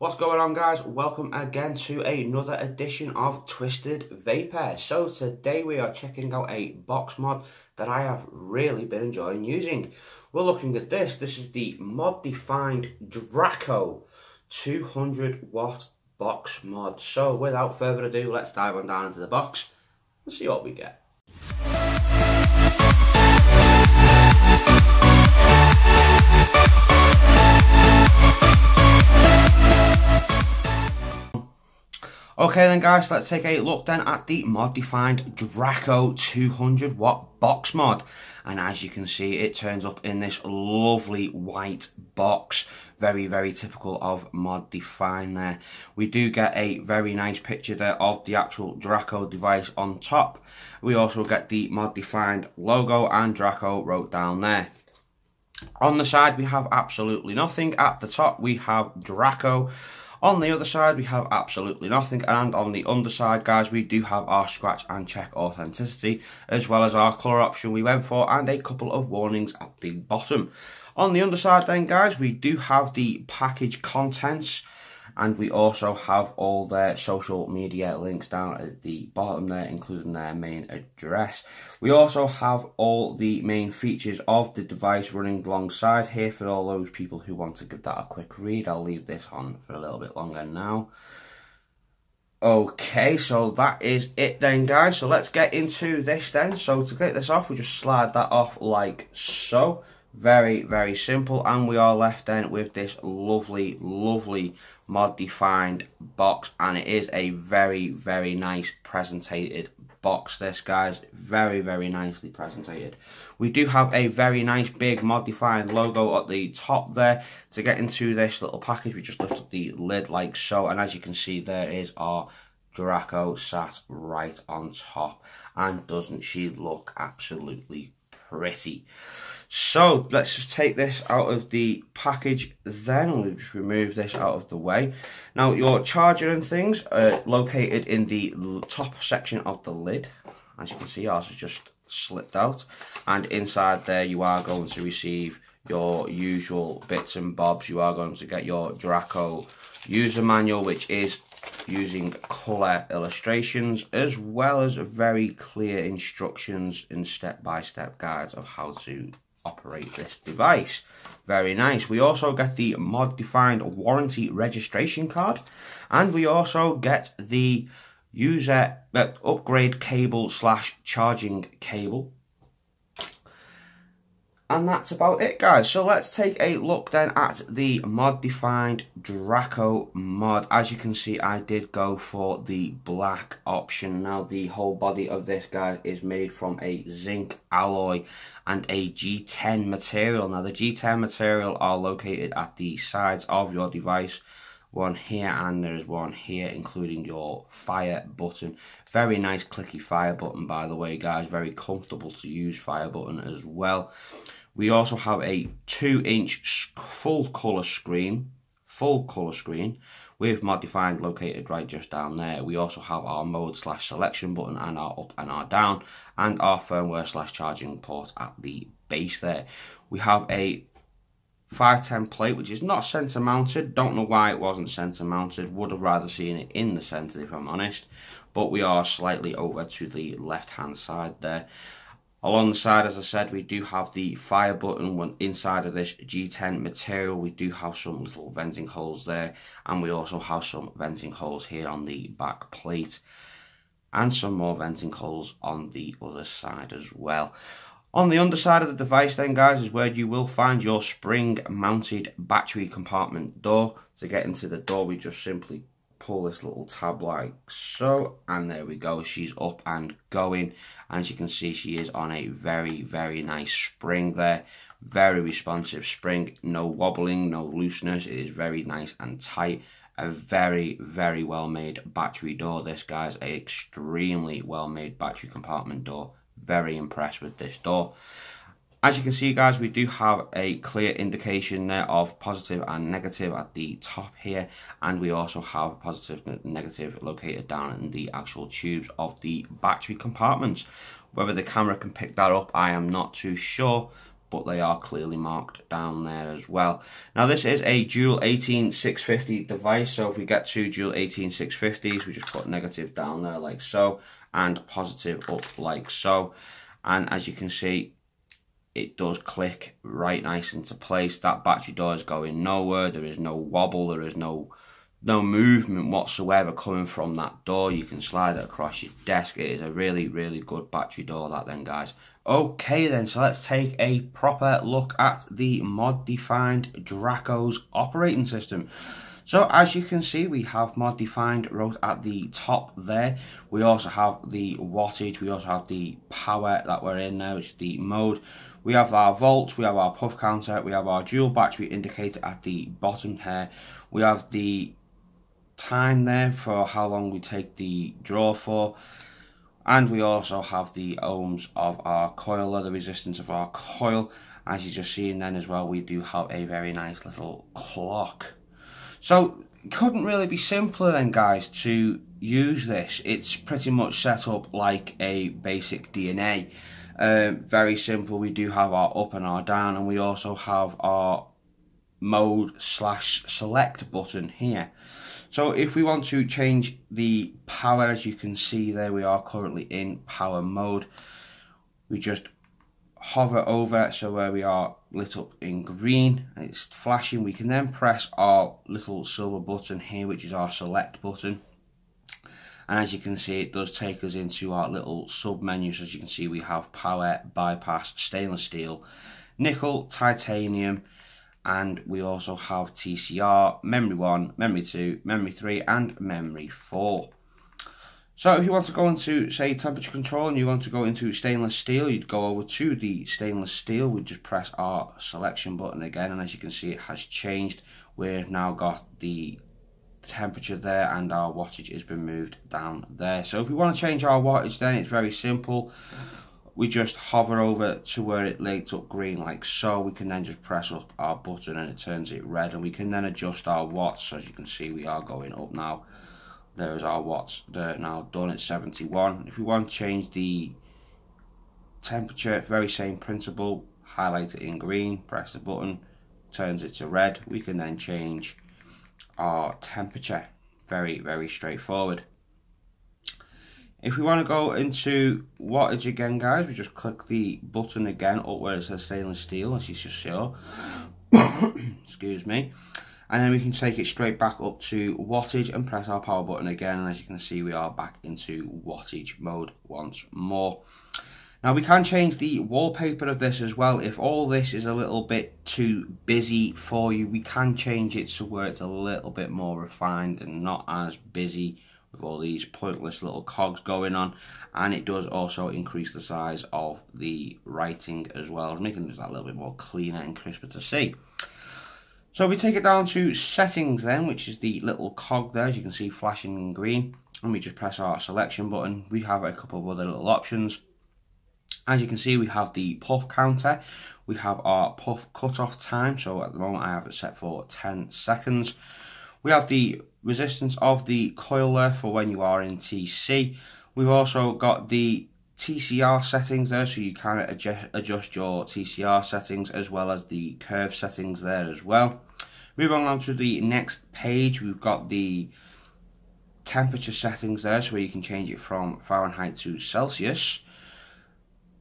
What's going on, guys? Welcome again to another edition of Twisted Vapor. So today we are checking out a box mod that I have really been enjoying using. We're looking at this. This is the Modefined Draco 200 watt box mod. So without further ado, let's dive on down into the box and see what we get. Okay then, guys, let's take a look then at the Modefined Draco 200 watt box mod. And as you can see, it turns up in this lovely white box. Very typical of Modefined there. We do get a very nice picture there of the actual Draco device on top. We also get the Modefined logo and Draco wrote down there. On the side, we have absolutely nothing. At the top, we have Draco. On the other side, we have absolutely nothing, and on the underside, guys, we do have our scratch and check authenticity, as well as our colour option we went for, and a couple of warnings at the bottom. On the underside then, guys, we do have the package contents, and we also have all their social media links down at the bottom there, including their main address. We also have all the main features of the device running alongside here for all those people who want to give that a quick read. I'll leave this on for a little bit longer now. Okay, so that is it then, guys. So let's get into this then. So to get this off, we just slide that off like so. Very simple, and we are left then with this lovely Modefined box, and it is a very nice presented box. This, guys, very nicely presented. We do have a very nice big Modefined logo at the top there. To get into this little package, we just lift up the lid like so, and as you can see, there is our Draco sat right on top, and doesn't she look absolutely pretty? So let's just take this out of the package then. We'll just remove this out of the way. Now, your charger and things are located in the top section of the lid. As you can see, ours is just slipped out, and inside there you are going to receive your usual bits and bobs. You are going to get your Draco user manual, which is using colour illustrations, as well as very clear instructions and step-by-step guides of how to operate this device. Very nice. We also get the Modefined warranty registration card, and we also get the user upgrade cable / charging cable. And that's about it, guys. So let's take a look then at the Modefined Draco mod. As you can see, I did go for the black option. Now, the whole body of this, guys, is made from a zinc alloy and a G10 material. Now, the G10 material are located at the sides of your device. One here, and there is one here, including your fire button. Very nice clicky fire button, by the way, guys. Very comfortable to use fire button as well. We also have a 2-inch full colour screen with Modefined located right just down there. We also have our mode / selection button, and our up and our down, and our firmware / charging port at the base there. We have a 510 plate, which is not centre mounted. Don't know why it wasn't centre mounted. Would have rather seen it in the centre, if I'm honest. But we are slightly over to the left hand side there. Along the side, as I said, we do have the fire button. Inside of this G10 material, we do have some little venting holes there, and we also have some venting holes here on the back plate, and some more venting holes on the other side as well. On the underside of the device then, guys, is where you will find your spring mounted battery compartment door. To get into the door, we just simply pull this little tab like so, and there we go. She's up and going, and as you can see, she is on a very nice spring there. Very responsive spring, no wobbling, no looseness. It is very nice and tight. A very well made battery door, this, guys. A extremely well made battery compartment door. Very impressed with this door. As you can see, guys, we do have a clear indication there of positive and negative at the top here, and we also have positive and negative located down in the actual tubes of the battery compartments. Whether the camera can pick that up, I am not too sure, but they are clearly marked down there as well. Now this is a dual 18650 device, so if we get two dual 18650s, we just put negative down there like so, and positive up like so. And as you can see, it does click right nice into place. That battery door is going nowhere, there is no wobble, there is no movement whatsoever coming from that door. You can slide it across your desk. It is a really, really good battery door, that then, guys. Okay then, so let's take a proper look at the Modefined Draco's operating system. So as you can see, we have Modefined wrote at the top there. We also have the wattage, we also have the power that we're in now, which is the mode. We have our volts, we have our puff counter, we have our dual battery indicator at the bottom here. We have the time there for how long we take the draw for, and we also have the ohms of our coil, or the resistance of our coil. As you just seen then as well, we do have a very nice little clock. So it couldn't really be simpler then, guys, to use this. It's pretty much set up like a basic DNA. Very simple. We do have our up and our down, and we also have our mode / select button here. So if we want to change the power, as you can see there, we are currently in power mode. We just hover over it, so where we are lit up in green and it's flashing, we can then press our little silver button here, which is our select button. And as you can see, it does take us into our little sub menu. So as you can see, we have power, bypass, stainless steel, nickel, titanium, and we also have TCR, memory 1, memory 2, memory 3, and memory 4. So if you want to go into, say, temperature control, and you want to go into stainless steel, you'd go over to the stainless steel. We'd just press our selection button again, and as you can see, it has changed. We've now got the temperature there, and our wattage has been moved down there. So if we want to change our wattage, then it's very simple. We just hover over to where it lights up green like so. We can then just press up our button and it turns it red, and we can then adjust our watts. As you can see, we are going up now. There's our watts there now done at 71. If we want to change the temperature, very same principle. Highlight it in green, press the button, turns it to red. We can then change our temperature. Very, very straightforward. If we want to go into wattage again, guys, we just click the button again up where it says stainless steel, as you just saw. Excuse me. And then we can take it straight back up to wattage and press our power button again. And as you can see, we are back into wattage mode once more. Now we can change the wallpaper of this as well. If all this is a little bit too busy for you, we can change it to where it's a little bit more refined and not as busy with all these pointless little cogs going on. And it does also increase the size of the writing as well, making it that a little bit more cleaner and crisper to see. So we take it down to settings then, which is the little cog there, as you can see flashing in green, and we just press our selection button. We have a couple of other little options. As you can see, we have the puff counter, we have our puff cutoff time, so at the moment I have it set for 10 seconds. We have the resistance of the coil there for when you are in TC. We've also got the TCR settings there, so you can adjust your TCR settings as well as the curve settings there as well. Moving on to the next page, we've got the temperature settings there, so where you can change it from Fahrenheit to Celsius.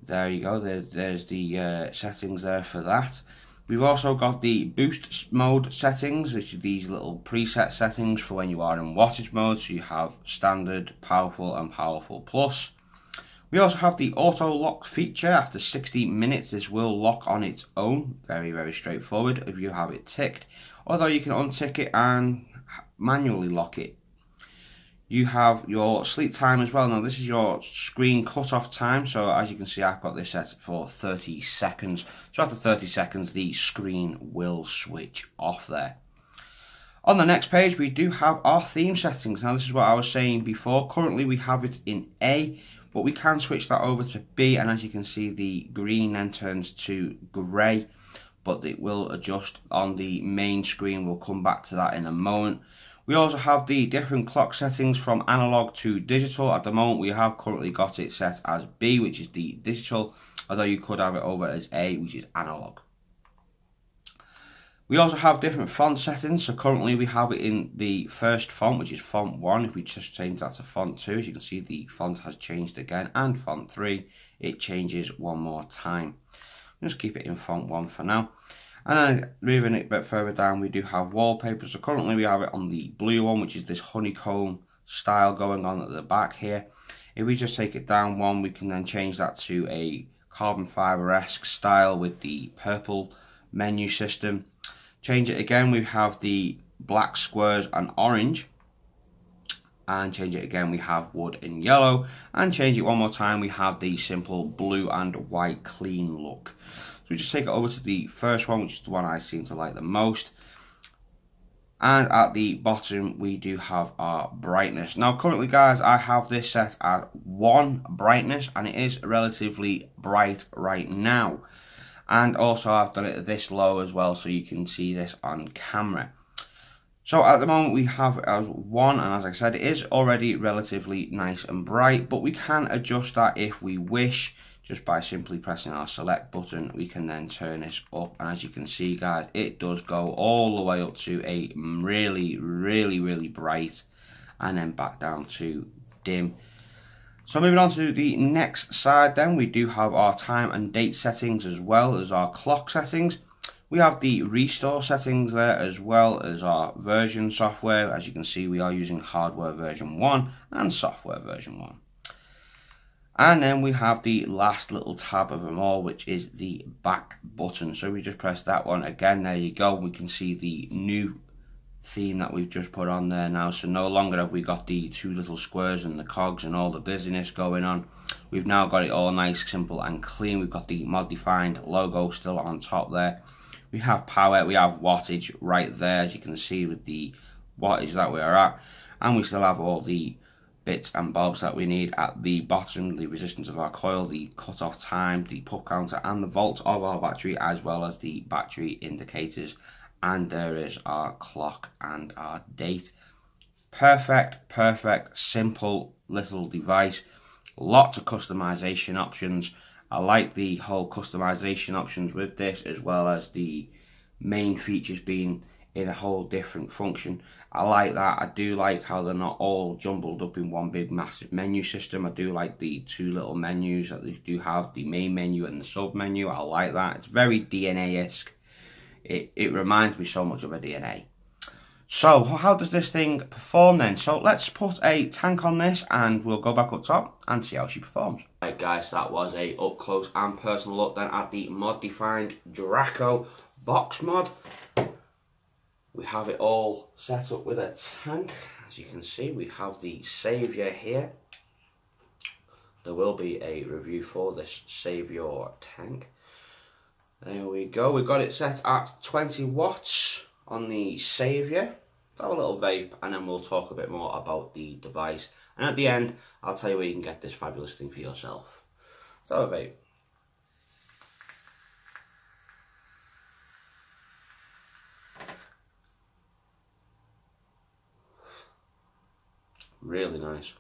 There you go, there's the settings there for that. We've also got the boost mode settings, which are these little preset settings for when you are in wattage mode. So you have standard, powerful, and powerful plus. We also have the auto lock feature. After 60 minutes, this will lock on its own. Very, very straightforward if you have it ticked. Although you can untick it and manually lock it. You have your sleep time as well. Now this is your screen cutoff time. So as you can see, I've got this set for 30 seconds. So after 30 seconds, the screen will switch off there. On the next page, we do have our theme settings. Now this is what I was saying before. Currently we have it in A, but we can switch that over to B. And as you can see, the green then turns to grey, but it will adjust on the main screen. We'll come back to that in a moment. We also have the different clock settings from analog to digital. At the moment, we have currently got it set as B, which is the digital. although you could have it over as A, which is analog. We also have different font settings, so currently we have it in the first font, which is font 1. If we just change that to font 2, as you can see, the font has changed again, and font 3, it changes one more time. Just keep it in font 1 for now. And then moving it a bit further down, we do have wallpaper. So currently we have it on the blue one, which is this honeycomb style going on at the back here. If we just take it down one, we can then change that to a carbon fibre-esque style with the purple menu system. Change it again, we have the black squares and orange. And change it again, we have wood and yellow. And change it one more time, we have the simple blue and white clean look. So we just take it over to the first one, which is the one I seem to like the most. And at the bottom, we do have our brightness. Now, currently, guys, I have this set at 1 brightness, and it is relatively bright right now. And also I've done it this low as well, so you can see this on camera. So at the moment we have it as 1, and as I said, it is already relatively nice and bright, but we can adjust that if we wish, just by simply pressing our select button. We can then turn this up, and as you can see, guys, it does go all the way up to a really bright, and then back down to dim. So moving on to the next side then, we do have our time and date settings as well as our clock settings. We have the restore settings there as well as our version software. As you can see, we are using hardware version 1 and software version 1. And then we have the last little tab of them all, which is the back button. So we just press that one again, there you go. We can see the new theme that we've just put on there now. So no longer have we got the 2 little squares and the cogs and all the busyness going on. We've now got it all nice, simple and clean. We've got the Modefined logo still on top there. We have power, we have wattage right there, as you can see with the wattage that we are at. And we still have all the bits and bobs that we need at the bottom, the resistance of our coil, the cut-off time, the puff counter and the volt of our battery, as well as the battery indicators. And there is our clock and our date. Perfect, simple little device. Lots of customization options. I like the whole customization options with this, as well as the main features being in a whole different function. I like that. I do like how they're not all jumbled up in one big massive menu system. I do like the 2 little menus that they do have, the main menu and the sub menu. I like that. It's very DNA-esque. It reminds me so much of a DNA. So how does this thing perform then? So let's put a tank on this and we'll go back up top and see how she performs. Right guys, that was a up close and personal look then at the Modefined Draco box mod. We have it all set up with a tank. As you can see, we have the Saviour here. There will be a review for this Saviour tank. There we go, we've got it set at 20 watts on the Saviour. Let's have a little vape and then we'll talk a bit more about the device. And at the end, I'll tell you where you can get this fabulous thing for yourself. Let's have a vape. Really nice.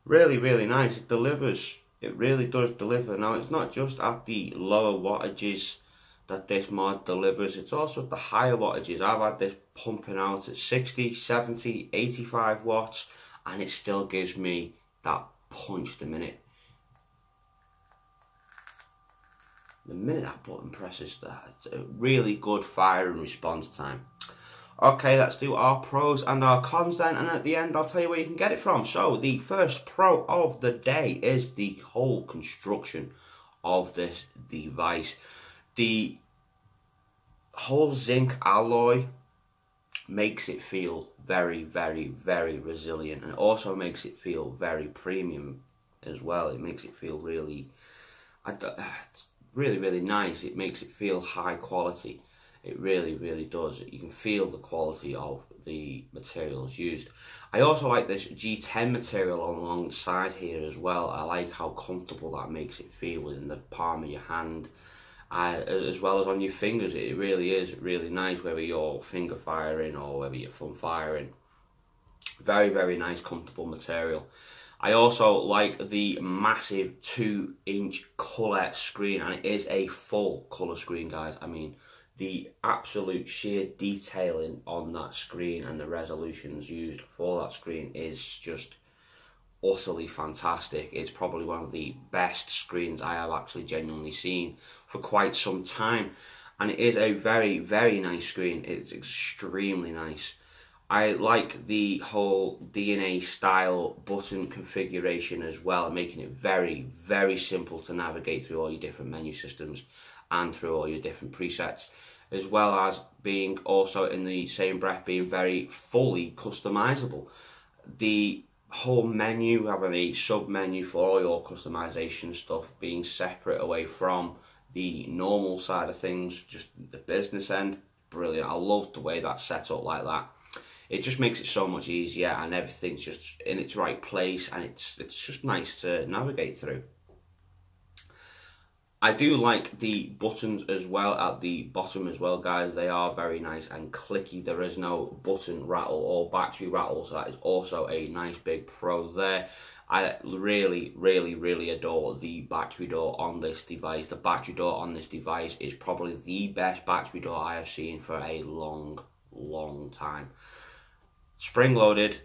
Really nice. It delivers. It really does deliver. Now, it's not just at the lower wattages that this mod delivers, it's also at the higher wattages. I've had this pumping out at 60, 70, 85 watts, and it still gives me that punch the minute that button presses. That's a really good fire and response time. Okay, let's do our pros and our cons then, and at the end I'll tell you where you can get it from. So the first pro of the day is the whole construction of this device. The whole zinc alloy makes it feel very resilient, and also makes it feel very premium as well. It makes it feel really, it's really nice. It makes it feel high quality. It really does. You can feel the quality of the materials used. I also like this G10 material along the side here as well. I like how comfortable that makes it feel within the palm of your hand. as well as on your fingers. It really is really nice, whether you're finger firing or whether you're thumb firing. Very, very nice, comfortable material. I also like the massive 2-inch colour screen, and it is a full colour screen, guys. I mean, the absolute sheer detailing on that screen and the resolutions used for that screen is just utterly fantastic. It's probably one of the best screens I have actually genuinely seen for quite some time, and it is a very, very nice screen. It's extremely nice. I like the whole DNA style button configuration as well, making it very, very simple to navigate through all your different menu systems and through all your different presets, as well as being also in the same breath being very fully customizable. The whole menu, having a sub menu for all your customization stuff, being separate away from the normal side of things, just the business end, brilliant. I love the way that's set up like that. It just makes it so much easier, and everything's just in its right place, and it's just nice to navigate through. I do like the buttons as well at the bottom as well, guys. They are very nice and clicky. There is no button rattle or battery rattle, so that is also a nice big pro there. I really, really, really adore the battery door on this device. The battery door on this device is probably the best battery door I have seen for a long, long time. Spring loaded,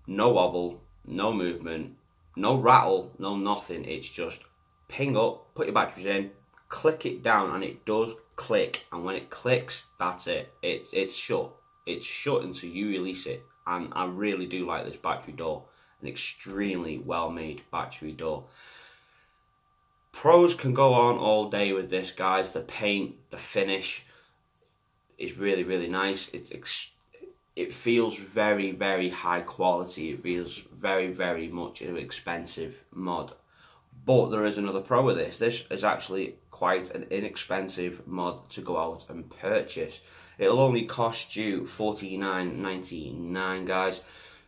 no wobble, no movement, no rattle, no nothing. It's just ping up, put your batteries in, click it down, and it does click. And when it clicks, that's it. It's shut. It's shut until you release it. And I really do like this battery door. An extremely well made battery door. Pros can go on all day with this, guys. The paint, the finish is really, really nice. It feels very, very high quality. It feels very, very much an expensive mod. But there is another pro with this. This is actually quite an inexpensive mod to go out and purchase. It'll only cost you $49.99, guys.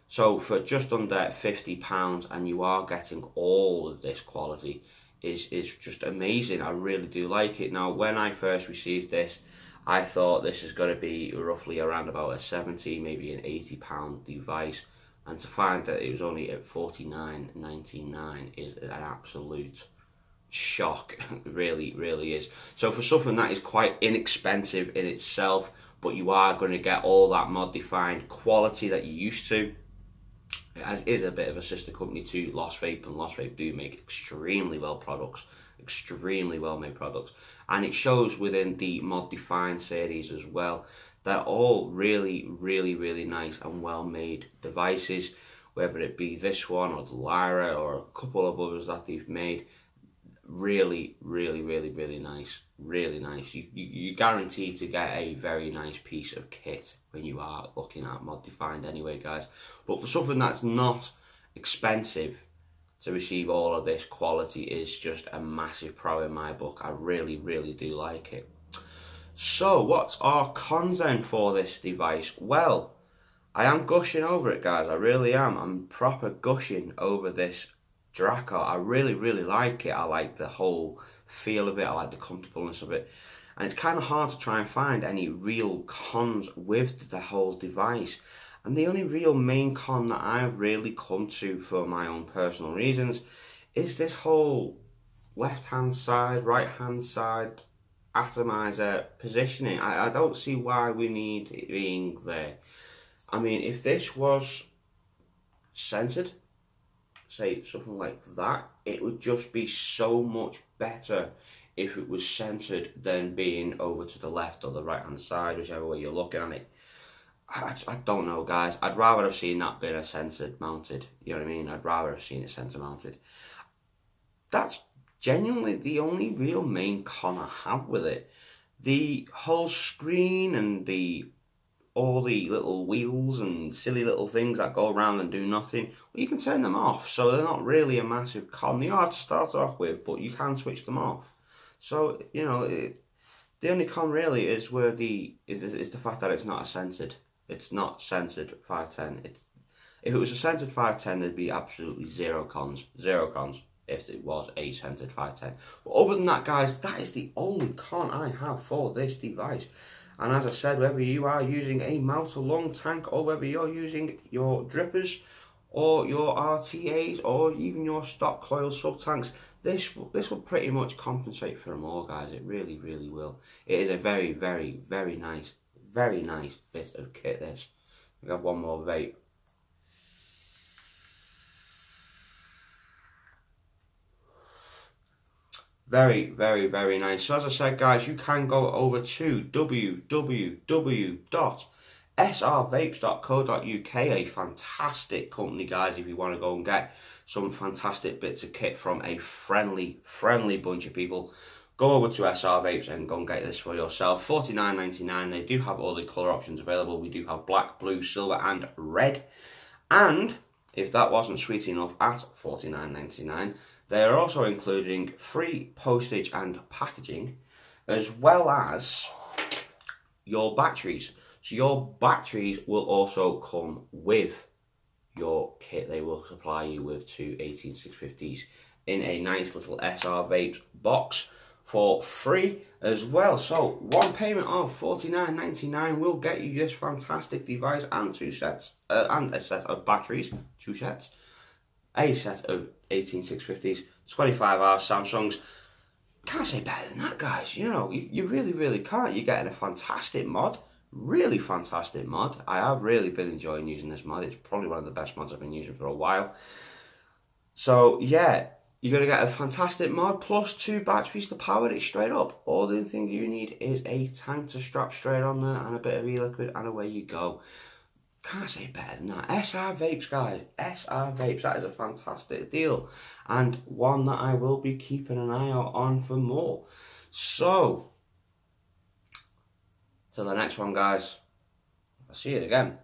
So for just under £50, and you are getting all of this quality, is just amazing. I really do like it. Now, when I first received this, I thought this is going to be roughly around about a £70, maybe an £80 device, and to find that it was only at $49.99 is an absolute shock. It really, really is. So for something that is quite inexpensive in itself, but you are going to get all that Modefined quality that you're used to. It is a bit of a sister company to Lost Vape, and Lost Vape do make extremely well products, extremely well made products, and it shows within the Modefined series as well. They're all really, really, really nice and well made devices, whether it be this one or the Lyra or a couple of others that they've made. Really, really, really, really nice. Really nice. You guarantee to get a very nice piece of kit when you are looking at Modefined anyway, guys. But for something that's not expensive, to receive all of this quality is just a massive pro in my book. I really, really do like it. So what's our cons then for this device? Well, I am gushing over it, guys. I really am. I'm proper gushing over this Draco. I really, really like it. I like the whole feel of it. I like the comfortableness of it. And it's kind of hard to try and find any real cons with the whole device. And the only real main con that I've really come to for my own personal reasons is this whole left-hand side, right-hand side atomizer positioning. I don't see why we need it being there. I mean, if this was centered, say something like that, it would just be so much better if it was centered than being over to the left or the right-hand side, whichever way you're looking at it. I don't know, guys. I'd rather have seen that being a centered mounted. You know what I mean? I'd rather have seen it center mounted. That's genuinely the only real main con I have with it. The whole screen and all the little wheels and silly little things that go around and do nothing, well, you can turn them off, so they're not really a massive con. They are to start off with, but you can switch them off. So, you know, the only con really is where the fact that it's not a centered. It's not centered 510. If it was a centered 510, there'd be absolutely zero cons. Zero cons. if it was a centered 510. But other than that, guys, that is the only con I have for this device. And as I said, whether you are using a mount long tank or whether you're using your drippers or your RTAs or even your stock coil sub-tanks, this will pretty much compensate for them all, guys. It really, really will. It is a very, very, very nice bit of kit, this. We have one more vape. Very, very, very nice. So as I said, guys, you can go over to www.srvapes.co.uk, a fantastic company, guys, if you want to go and get some fantastic bits of kit from a friendly bunch of people. Go over to SR Vapes and go and get this for yourself. $49.99. They do have all the colour options available. We do have black, blue, silver and red. And if that wasn't sweet enough, at $49.99, they are also including free postage and packaging, as well as your batteries. So your batteries will also come with your kit. They will supply you with two 18650s in a nice little SR Vapes box for free as well. So one payment of $49.99 will get you this fantastic device and two sets, and a set of batteries, two sets, a set of 18650s, 25R Samsungs. Can't say better than that, guys. You know, you really, really can't. You're getting a fantastic mod, really fantastic mod. I have really been enjoying using this mod. It's probably one of the best mods I've been using for a while. So yeah, you're going to get a fantastic mod plus two batteries to power it straight up. All the thing you need is a tank to strap straight on there and a bit of e-liquid, and away you go. Can't say better than that. SR Vapes, guys. SR Vapes. That is a fantastic deal. And one that I will be keeping an eye out on for more. So, till the next one, guys. I'll see you again.